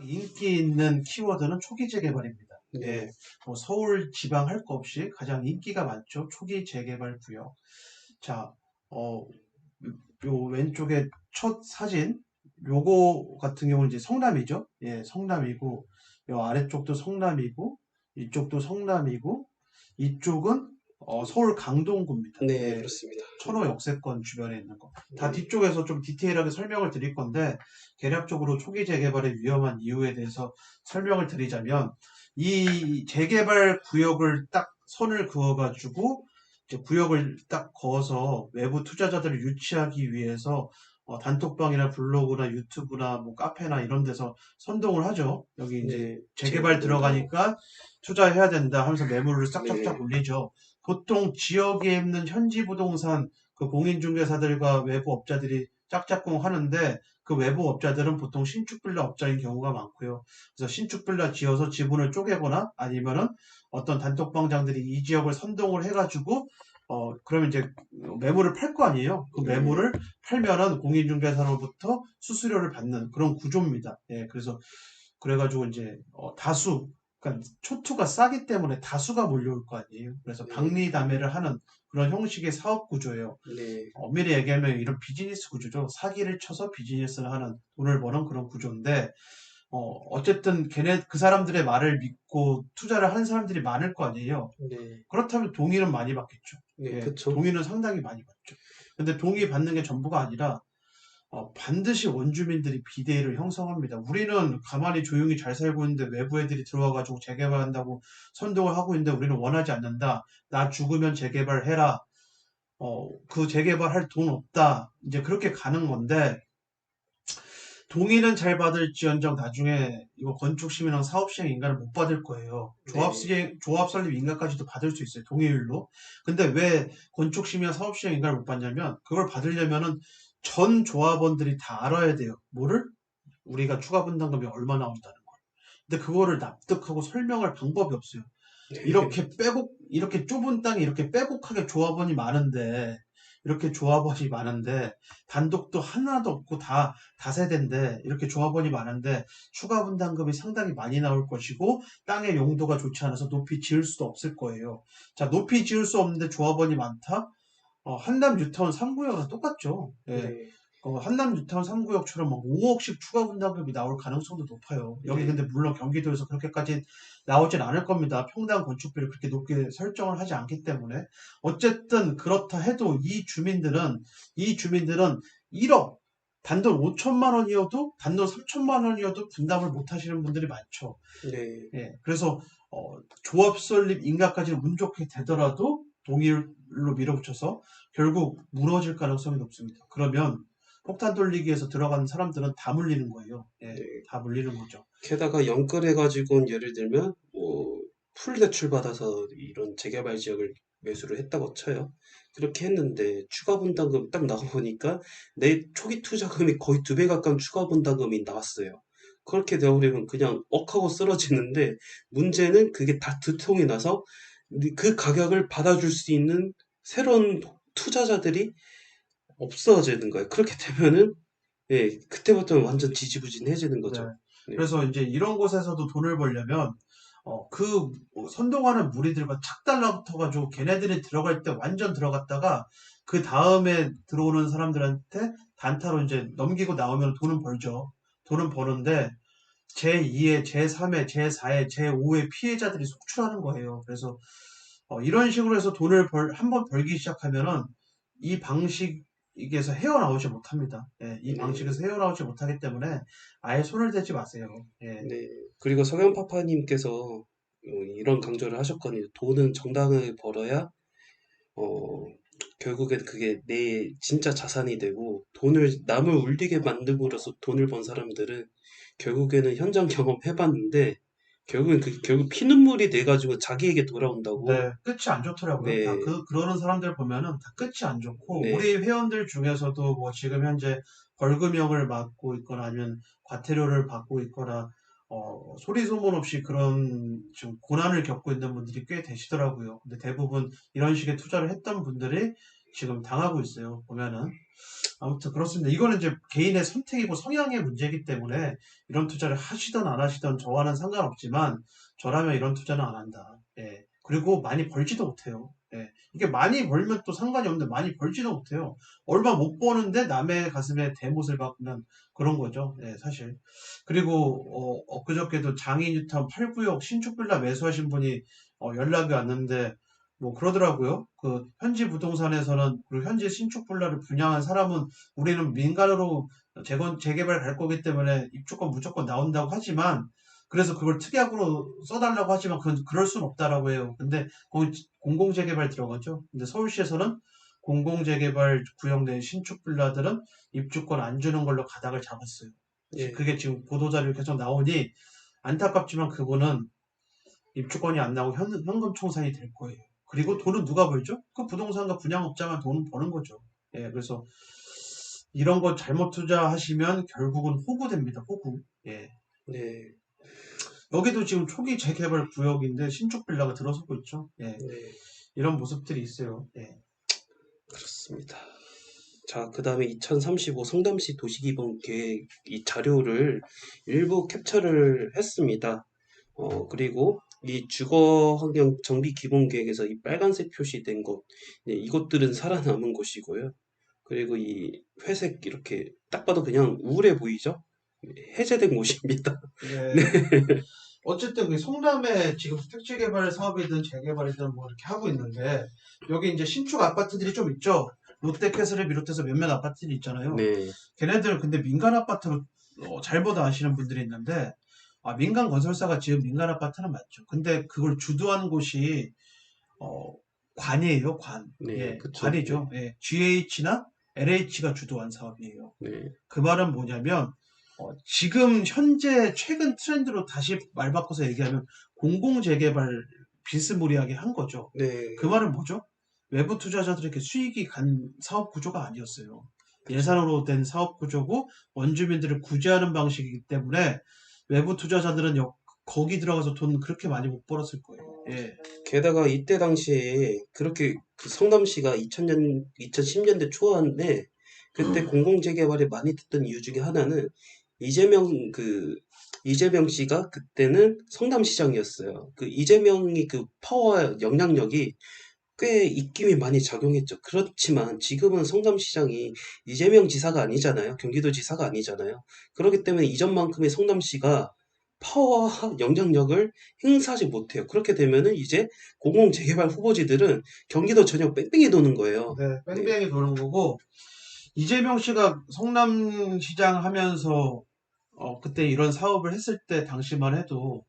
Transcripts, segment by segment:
인기 있는 키워드는 초기 재개발입니다. 네, 예, 뭐 서울 지방 할 거 없이 가장 인기가 많죠. 초기 재개발 구역. 자, 어, 요 왼쪽에 첫 사진, 요거 같은 경우는 이제 성남이죠. 예, 성남이고, 요 아래쪽도 성남이고, 이쪽도 성남이고, 이쪽은 서울 강동구입니다. 네, 예, 그렇습니다. 천호 역세권 주변에 있는 거. 다 네, 뒤쪽에서 좀 디테일하게 설명을 드릴 건데, 개략적으로 초기 재개발의 위험한 이유에 대해서 설명을 드리자면, 이 재개발 구역을 딱 선을 그어가지고, 이제 구역을 딱 그어서 외부 투자자들을 유치하기 위해서 단톡방이나 블로그나 유튜브나 뭐 카페나 이런 데서 선동을 하죠. 여기 네, 이제 재개발 재개발 된다고. 들어가니까 투자해야 된다 하면서 매물을 싹싹싹 네, 올리죠. 보통 지역에 있는 현지 부동산 그 공인중개사들과 외부 업자들이 짝짝꿍 하는데 그 외부 업자들은 보통 신축 빌라 업자인 경우가 많고요. 그래서 신축 빌라 지어서 지분을 쪼개거나 아니면은 어떤 단톡방장들이 이 지역을 선동을 해가지고 그러면 이제 매물을 팔 거 아니에요. 그 네, 매물을 팔면은 공인중개사로부터 수수료를 받는 그런 구조입니다. 예, 그래서 그래가지고 이제 다수, 그러니까 초투가 싸기 때문에 다수가 몰려올 거 아니에요. 그래서 네, 박리담회를 하는 그런 형식의 사업 구조예요. 네, 엄밀히 얘기하면 이런 비즈니스 구조죠. 사기를 쳐서 비즈니스를 하는 돈을 버는 그런 구조인데 어쨌든 그 사람들의 말을 믿고 투자를 하는 사람들이 많을 거 아니에요. 네, 그렇다면 동의는 많이 받겠죠. 네, 예, 그쵸. 동의는 상당히 많이 받죠. 근데 동의 받는 게 전부가 아니라 반드시 원주민들이 비대위를 형성합니다. 우리는 가만히 조용히 잘 살고 있는데 외부 애들이 들어와가지고 재개발한다고 선동을 하고 있는데 우리는 원하지 않는다. 나 죽으면 재개발해라. 그 재개발할 돈 없다. 이제 그렇게 가는 건데 동의는 잘 받을지언정 나중에 이거 건축시민랑 사업시행 인가를 못 받을 거예요. 네, 조합 설립 인가까지도 받을 수 있어요. 동의율로. 근데 왜 건축시민이랑 사업시행 인가를 못 받냐면 그걸 받으려면은 전 조합원들이 다 알아야 돼요. 뭐를? 우리가 추가 분담금이 얼마 나온다는 걸. 근데 그거를 납득하고 설명할 방법이 없어요. 네, 이렇게 좁은 땅에 이렇게 빼곡하게 조합원이 많은데, 이렇게 조합원이 많은데, 단독도 하나도 없고 다 다세대인데, 이렇게 조합원이 많은데, 추가 분담금이 상당히 많이 나올 것이고, 땅의 용도가 좋지 않아서 높이 지을 수도 없을 거예요. 자, 높이 지을 수 없는데 조합원이 많다? 한남 뉴타운 3구역이랑 똑같죠. 예. 네, 한남 뉴타운 3구역처럼 막 5억씩 추가 분담금이 나올 가능성도 높아요. 여기 네, 근데 물론 경기도에서 그렇게까지 나오진 않을 겁니다. 평당 건축비를 그렇게 높게 설정을 하지 않기 때문에. 어쨌든 그렇다 해도 이 주민들은 1억, 단돈 5천만 원이어도, 단돈 3천만 원이어도 분담을 못 하시는 분들이 많죠. 네, 예, 그래서 조합 설립 인가까지는 운 좋게 되더라도 동일로 밀어붙여서 결국 무너질 가능성이 높습니다. 그러면 폭탄 돌리기에서 들어가는 사람들은 다 물리는 거예요. 예, 네. 다 물리는 거죠. 게다가 연끌해가지고는 예를 들면, 뭐, 풀 대출 받아서 이런 재개발 지역을 매수를 했다고 쳐요. 그렇게 했는데, 추가 분담금 딱 나와보니까, 내 초기 투자금이 거의 2배 가까운 추가 분담금이 나왔어요. 그렇게 되어버리면 그냥 억하고 쓰러지는데, 문제는 그게 다 두통이 나서, 그 가격을 받아줄 수 있는 새로운 투자자들이 없어지는 거예요. 그렇게 되면은, 예, 그때부터 완전 지지부진해지는 네. 거죠. 네. 그래서 이제 이런 곳에서도 돈을 벌려면 그 선동하는 무리들과 착 달라붙어가지고 걔네들이 들어갈 때 완전 들어갔다가 그 다음에 들어오는 사람들한테 단타로 이제 넘기고 나오면 돈은 벌죠. 돈은 버는데 제2의, 제3의, 제4의, 제5의 피해자들이 속출하는 거예요. 그래서 이런 식으로 해서 한번 벌기 시작하면은 이 방식에서 헤어나오지 못합니다. 예, 이 네. 방식에서 헤어나오지 못하기 때문에 아예 손을 대지 마세요. 예, 네. 그리고 석연파파님께서 이런 강조를 하셨거든요. 돈은 정당하게 벌어야 어, 결국엔 그게 내 진짜 자산이 되고 돈을 남을 울리게 만듦으로써 돈을 번 사람들은 결국에는 현장 경험 해봤는데 결국엔 그 결국 피눈물이 돼가지고 자기에게 돌아온다고. 네, 끝이 안 좋더라고요. 다 네, 그러는 사람들 보면은 다 끝이 안 좋고, 네, 우리 회원들 중에서도 뭐 지금 현재 벌금형을 맞고 있거나 아니면 과태료를 받고 있거나, 소리 소문 없이 그런 좀 고난을 겪고 있는 분들이 꽤 되시더라고요. 근데 대부분 이런 식의 투자를 했던 분들이 지금 당하고 있어요. 보면은. 아무튼 그렇습니다. 이거는 이제 개인의 선택이고 성향의 문제이기 때문에 이런 투자를 하시든 안 하시든 저와는 상관없지만 저라면 이런 투자는 안 한다. 예. 그리고 많이 벌지도 못해요. 예. 이게 많이 벌면 또 상관이 없는데 많이 벌지도 못해요. 얼마 못 버는데 남의 가슴에 대못을 박는 그런 거죠. 예, 사실. 그리고 엊그저께도 장인유턴 8구역 신축 빌라 매수하신 분이 연락이 왔는데 뭐 그러더라고요. 그 현지 부동산에서는 그리고 현지 신축 빌라를 분양한 사람은 우리는 민간으로 재개발 갈 거기 때문에 입주권 무조건 나온다고 하지만 그래서 그걸 특약으로 써달라고 하지만 그건 그럴 순 없다라고 해요. 근데 거기 공공재개발 들어가죠. 근데 서울시에서는 공공재개발 구역 내 신축 빌라들은 입주권 안 주는 걸로 가닥을 잡았어요. 예, 그게 지금 보도자료 계속 나오니 안타깝지만 그분은 입주권이 안 나오고 현금 청산이 될 거예요. 그리고 돈은 누가 벌죠? 그 부동산과 분양업자만 돈은 버는 거죠. 예, 그래서 이런 거 잘못 투자하시면 결국은 호구됩니다. 호구. 예. 네, 여기도 지금 초기 재개발 구역인데 신축 빌라가 들어서고 있죠. 예. 네, 이런 모습들이 있어요. 예. 그렇습니다. 자, 그 다음에 2035 성남시 도시기본 계획 이 자료를 일부 캡처를 했습니다. 그리고 이 주거환경 정비 기본 계획에서 이 빨간색 표시된 곳, 네, 이것들은 살아남은 곳이고요. 그리고 이 회색 이렇게 딱 봐도 그냥 우울해 보이죠? 해제된 곳입니다. 네, 예. 어쨌든 그 성남에 지금 택지 개발 사업이든 재개발이든 뭐 이렇게 하고 있는데 여기 이제 신축 아파트들이 좀 있죠. 롯데캐슬을 비롯해서 몇몇 아파트들이 있잖아요. 네, 걔네들 근데 민간 아파트로 잘못 아시는 분들이 있는데 민간 건설사가 지은 민간 아파트는 맞죠. 근데 그걸 주도하는 곳이 어, 관이에요, 관. 네, 예, 그쵸. 네, 관이죠. 예, GH나 LH가 주도한 사업이에요. 네, 그 말은 뭐냐면 지금 현재 최근 트렌드로 다시 말 바꿔서 얘기하면 공공재개발 비스무리하게 한 거죠. 그 네, 말은 뭐죠? 외부 투자자들에게 수익이 간 사업 구조가 아니었어요. 그쵸. 예산으로 된 사업 구조고 원주민들을 구제하는 방식이기 때문에 외부 투자자들은 거기 들어가서 돈 그렇게 많이 못 벌었을 거예요. 예. 게다가 이때 당시에 그렇게 그 성남시가 2010년대 초반에 그때 공공재개발에 많이 됐던 이유 중에 하나는 이재명 그 이재명 씨가 그때는 성남시장이었어요. 그 이재명이 그 파워와 영향력이 꽤 입김이 많이 작용했죠. 그렇지만 지금은 성남시장이 이재명 지사가 아니잖아요. 경기도지사가 아니잖아요. 그렇기 때문에 이전만큼의 성남시가 파워와 영향력을 행사하지 못해요. 그렇게 되면은 이제 공공재개발 후보지들은 경기도 전역 뺑뺑이 도는 거예요. 네, 네, 뺑뺑이 도는 거고 이재명 씨가 성남시장 하면서 그때 이런 사업을 했을 때 당시만 해도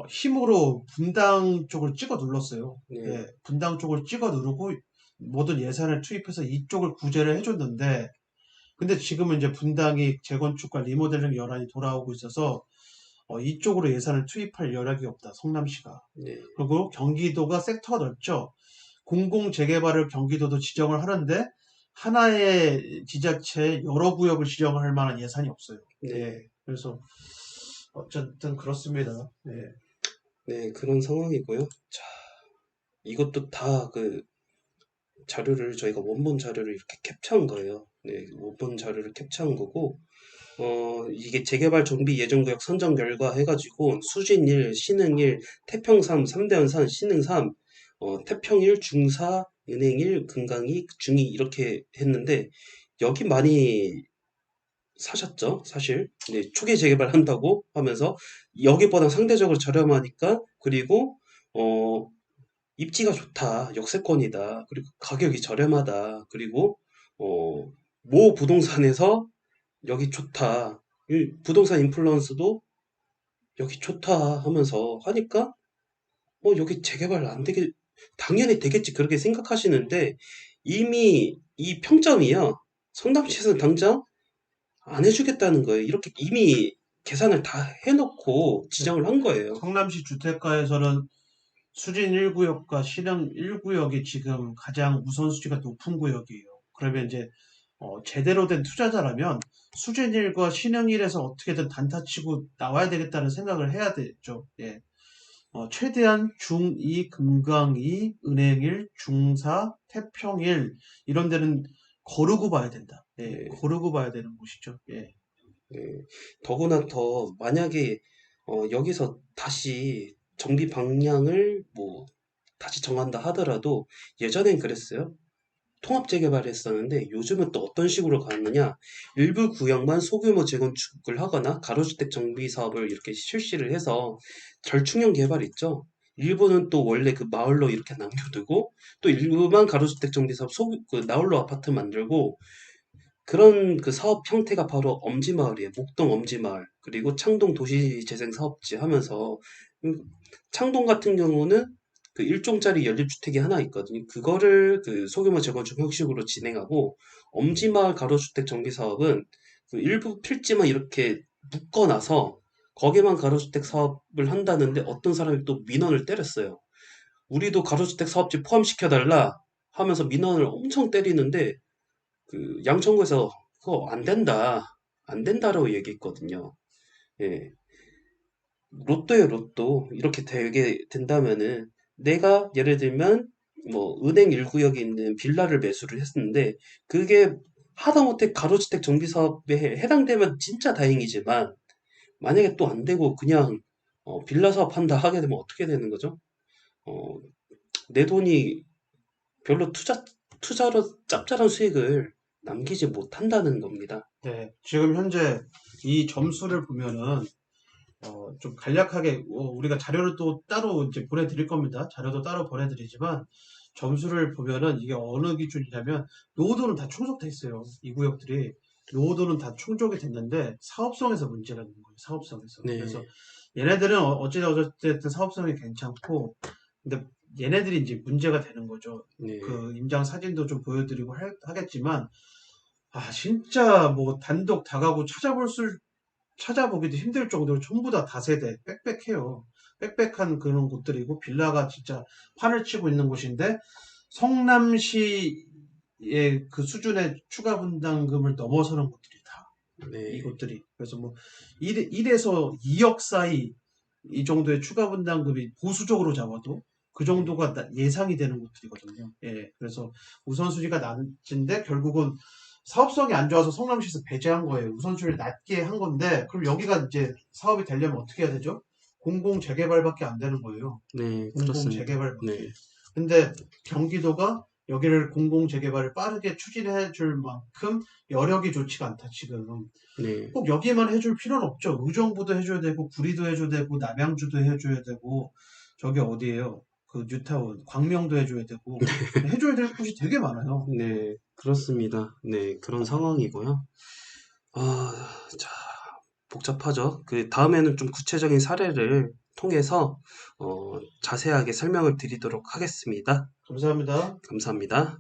힘으로 분당 쪽을 찍어 눌렀어요. 네, 예, 분당 쪽을 찍어 누르고 모든 예산을 투입해서 이쪽을 구제를 해줬는데 근데 지금은 이제 분당이 재건축과 리모델링 연한이 돌아오고 있어서 이쪽으로 예산을 투입할 여력이 없다. 성남시가. 네, 그리고 경기도가 섹터가 넓죠. 공공 재개발을 경기도도 지정을 하는데 하나의 지자체에 여러 구역을 지정할 만한 예산이 없어요. 예. 네, 그래서 어쨌든 그렇습니다. 네. 네, 그런 상황이고요. 자, 이것도 다 그 자료를 저희가 원본 자료를 이렇게 캡처한 거예요. 네, 원본 자료를 캡처한 거고, 이게 재개발 정비 예정구역 선정 결과 해가지고 수진 1, 신흥 1, 태평 3, 3대 연산, 신흥 3, 태평 1, 중사, 은행 1, 금강 2, 중이 이렇게 했는데 여기 많이 사셨죠, 사실. 네, 초기 재개발한다고 하면서 여기보다 상대적으로 저렴하니까 그리고 어, 입지가 좋다, 역세권이다, 그리고 가격이 저렴하다, 그리고 어, 모 부동산에서 여기 좋다. 이 부동산 인플루언스도 여기 좋다 하면서 하니까 여기 재개발 안 되게 당연히 되겠지 그렇게 생각하시는데 이미 이 평점이요. 성남시에서 당장 안 해주겠다는 거예요. 이렇게 이미 계산을 다 해놓고 네. 지정을 한 거예요. 성남시 주택가에서는 수진 1구역과 신흥 1구역이 지금 가장 우선순위가 높은 구역이에요. 그러면 이제 제대로 된 투자자라면 수진 1과 신흥 1에서 어떻게든 단타 치고 나와야 되겠다는 생각을 해야 되죠. 예. 최대한 중2, 금강이, 은행일, 중사, 태평일 이런 데는 거르고 봐야 된다. 예, 네. 거르고 봐야 되는 곳이죠. 예. 네. 더구나 더 만약에 여기서 다시 정비 방향을 뭐 다시 정한다 하더라도 예전엔 그랬어요. 통합 재개발했었는데 요즘은 또 어떤 식으로 가느냐? 일부 구역만 소규모 재건축을 하거나 가로주택 정비 사업을 이렇게 실시를 해서 절충형 개발 있죠. 일부는 또 원래 그 마을로 이렇게 남겨두고 또 일부만 가로주택 정비 사업 그 나홀로 아파트 만들고 그런 그 사업 형태가 바로 엄지마을이에요. 목동 엄지마을. 그리고 창동 도시재생사업지 하면서 음, 창동 같은 경우는 그 일종짜리 연립주택이 하나 있거든요. 그거를 그 소규모 재건축 형식으로 진행하고 엄지마을 가로주택 정비 사업은 그 일부 필지만 이렇게 묶어놔서 거기만 가로주택 사업을 한다는데 어떤 사람이 또 민원을 때렸어요. 우리도 가로주택 사업지 포함시켜달라 하면서 민원을 엄청 때리는데 그 양천구에서 그거 안 된다. 안 된다라고 얘기했거든요. 예. 로또예요, 로또. 이렇게 되게 된다면은 내가 예를 들면 뭐 은행 1구역에 있는 빌라를 매수를 했는데 그게 하다못해 가로주택 정비 사업에 해당되면 진짜 다행이지만 만약에 또 안 되고 그냥 빌라 사업 한다 하게 되면 어떻게 되는 거죠? 어, 내 돈이 별로 투자로 짭짤한 수익을 남기지 못한다는 겁니다. 네, 지금 현재 이 점수를 보면은 좀 간략하게 우리가 자료를 또 따로 이제 보내드릴 겁니다. 자료도 따로 보내드리지만 점수를 보면은 이게 어느 기준이냐면 노후도는 다 충족돼 있어요. 이 구역들이 노후도는 다 충족이 됐는데 사업성에서 문제가 있는 거예요. 사업성에서. 그래서 네, 얘네들은 어찌됐든 사업성이 괜찮고 근데 얘네들이 이제 문제가 되는 거죠. 네, 그 임장 사진도 좀 보여드리고 하겠지만 진짜 뭐 단독 다가구 찾아보기도 힘들 정도로 전부 다 다세대, 빽빽해요. 빽빽한 그런 곳들이고, 빌라가 진짜 판을 치고 있는 곳인데, 성남시의 그 수준의 추가 분담금을 넘어서는 곳들이 다, 네, 이곳들이. 그래서 뭐, 1에서 2억 사이, 이 정도의 추가 분담금이 보수적으로 잡아도 그 네, 정도가 예상이 되는 곳들이거든요. 예, 그래서 우선순위가 낮은데 결국은 사업성이 안 좋아서 성남시에서 배제한 거예요. 우선순위를 낮게 한 건데 그럼 여기가 이제 사업이 되려면 어떻게 해야 되죠? 공공 재개발밖에 안 되는 거예요. 네, 공공 그렇습니다. 재개발밖에. 네, 근데 경기도가 여기를 공공 재개발을 빠르게 추진해 줄 만큼 여력이 좋지가 않다, 지금. 네, 꼭 여기만 해줄 필요는 없죠. 의정부도 해줘야 되고, 구리도 해줘야 되고, 남양주도 해줘야 되고, 저기 어디예요? 그 뉴타운, 광명도 해줘야 되고, 해줘야 될 곳이 되게 많아요. 네, 그렇습니다. 네, 그런 상황이고요. 아, 자, 복잡하죠. 그 다음에는 좀 구체적인 사례를 통해서 자세하게 설명을 드리도록 하겠습니다. 감사합니다. 감사합니다.